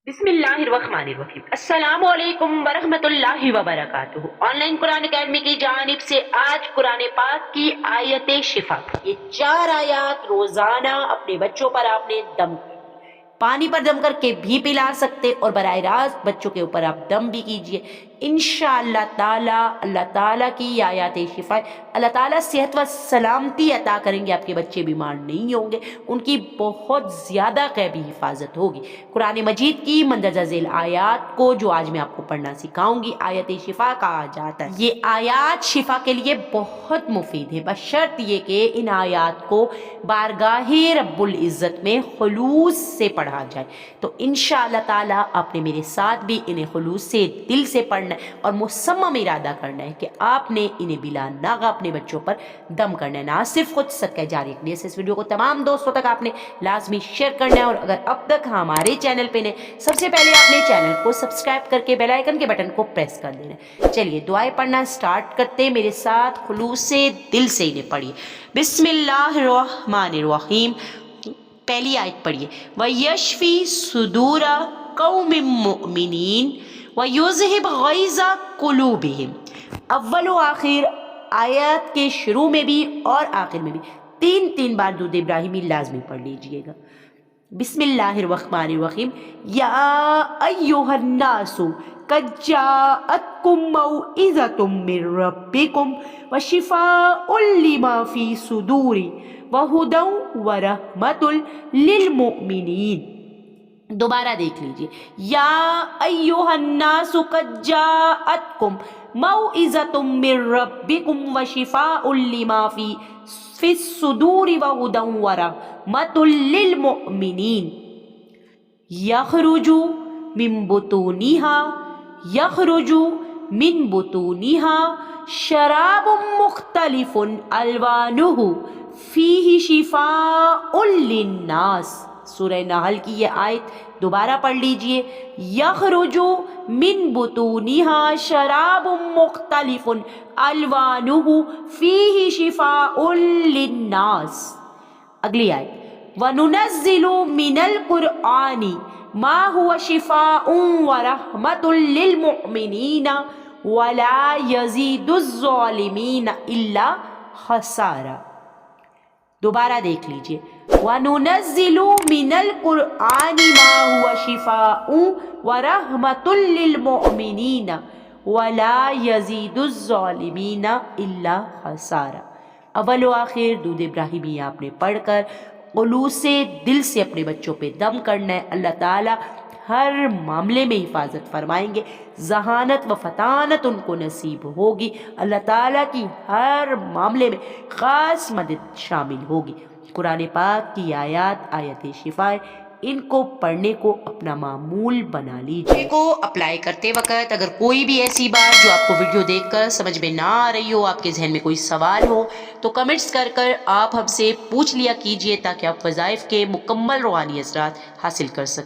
بسم اللہ الرحمن الرحیم۔ السلام علیکم ورحمۃ اللہ وبرکاتہ۔ آن لائن قرآن اکیڈمی کی جانب سے آج قرآن پاک کی آیت شفا، یہ 4 آیات روزانہ اپنے بچوں پر آپ نے دم پانی پر دم کر کے بھی پلا سکتے اور براہ راست بچوں کے اوپر آپ دم بھی کیجئے۔ انشاءاللہ تعالی اللہ تعالیٰ کی آیات شفا، اللہ تعالیٰ صحت و سلامتی عطا کریں گے، آپ کے بچے بیمار نہیں ہوں گے، ان کی بہت زیادہ غیبی حفاظت ہوگی۔ قرآن مجید کی مندرجہ ذیل آیات کو جو آج میں آپ کو پڑھنا سکھاؤں گی، آیت شفا کہا جاتا ہے۔ یہ آیات شفا کے لیے بہت مفید ہے، بشرط یہ کہ ان آیات کو بارگاہ رب العزت میں خلوص سے پڑھا جائے۔ تو انشاءاللہ تعالیٰ آپ نے میرے ساتھ بھی انہیں خلوص سے دل سے پڑھنا ہے اور مصمم ارادہ کرنا ہے کہ آپ نے انہیں بلا ناغہ اپنے بچوں پر دم کرنا ہے، نہ صرف خود صدقہ جاریہ کے لیے۔ اس ویڈیو کو تمام دوستوں تک آپ نے لازمی شیئر کرنا ہے، اور اگر اب تک ہمارے چینل پہ نہیں، سب سے پہلے آپ نے چینل کو سبسکرائب کر کے بیل آئیکن کے بٹن کو پریس کر دینا ہے۔ چلیے دعائیں پڑھنا سٹارٹ کرتے ہیں، میرے ساتھ خلوص سے دل سے انہیں پڑھیے۔ بسم اللہ الرحمن الرحیم۔ پہلی آیت پڑھیے، وَيَشْفِي صُدُورَ قَوْمٍ مُؤْمِنِينَ وَيُذْهِبْ غَيْظَ قُلُوبِهِمْ۔ اول و آخر آیات کے شروع میں بھی اور آخر میں بھی 3 بار درود ابراہیمی لازمی پڑھ لیجئے گا۔ بسم اللہ الرحمن الرحیم۔ یا ایہا الناس قد جاءتکم موعظۃ من ربکم وشفاء لما فی الصدور وہدی ورحمۃ للمؤمنین۔ دوبارہ دیکھ لیجئے، یا ایہا الناس قد جاءتکم موعظۃ من ربکم وشفاء لما فی الصدور وہدی ورحمۃ للمؤمنین۔ یخرج من بطونها شراب مختلف الوانہ فیہ شفاء للناس۔ سورہ نحل کی یہ آیت دوبارہ پڑھ لیجئے، یخرج من بطونها شراب مختلف الوانہ فیہ شفاء للناس۔ اگلی آیت، وَنُنَزِّلُ مِنَ الْقُرْآنِ مَا هُوَ شِفَاءٌ وَرَحْمَةٌ لِّلْمُؤْمِنِينَ وَلَا يَزِيدُ الظَّالِمِينَ إِلَّا خَسَارًا۔ دوبارہ دیکھ لیجئے، وَنُنَزِّلُ مِنَ الْقُرْآنِ مَا هُوَ شِفَاءٌ وَرَحْمَةٌ لِّلْمُؤْمِنِينَ وَلَا يَزِيدُ الظَّالِمِينَ إِلَّا خَسَارًا۔ اول و آخر درود ابراہیمی آپ نے پڑھ کر خلوص سے دل سے اپنے بچوں پہ دم کرنا ہے۔ اللہ تعالیٰ ہر معاملے میں حفاظت فرمائیں گے، ذہانت و فطانت ان کو نصیب ہوگی، اللہ تعالیٰ کی ہر معاملے میں خاص مدد شامل ہوگی۔ قرآن پاک کی آیات آیت شفا، ان کو پڑھنے کو اپنا معمول بنا لیجیے۔ کو اپلائی کرتے وقت اگر کوئی بھی ایسی بات جو آپ کو ویڈیو دیکھ کر سمجھ میں نہ آ رہی ہو، آپ کے ذہن میں کوئی سوال ہو، تو کمنٹس کر آپ ہم سے پوچھ لیا کیجیے، تاکہ آپ وظائف کے مکمل روحانی اثرات حاصل کر سکیں۔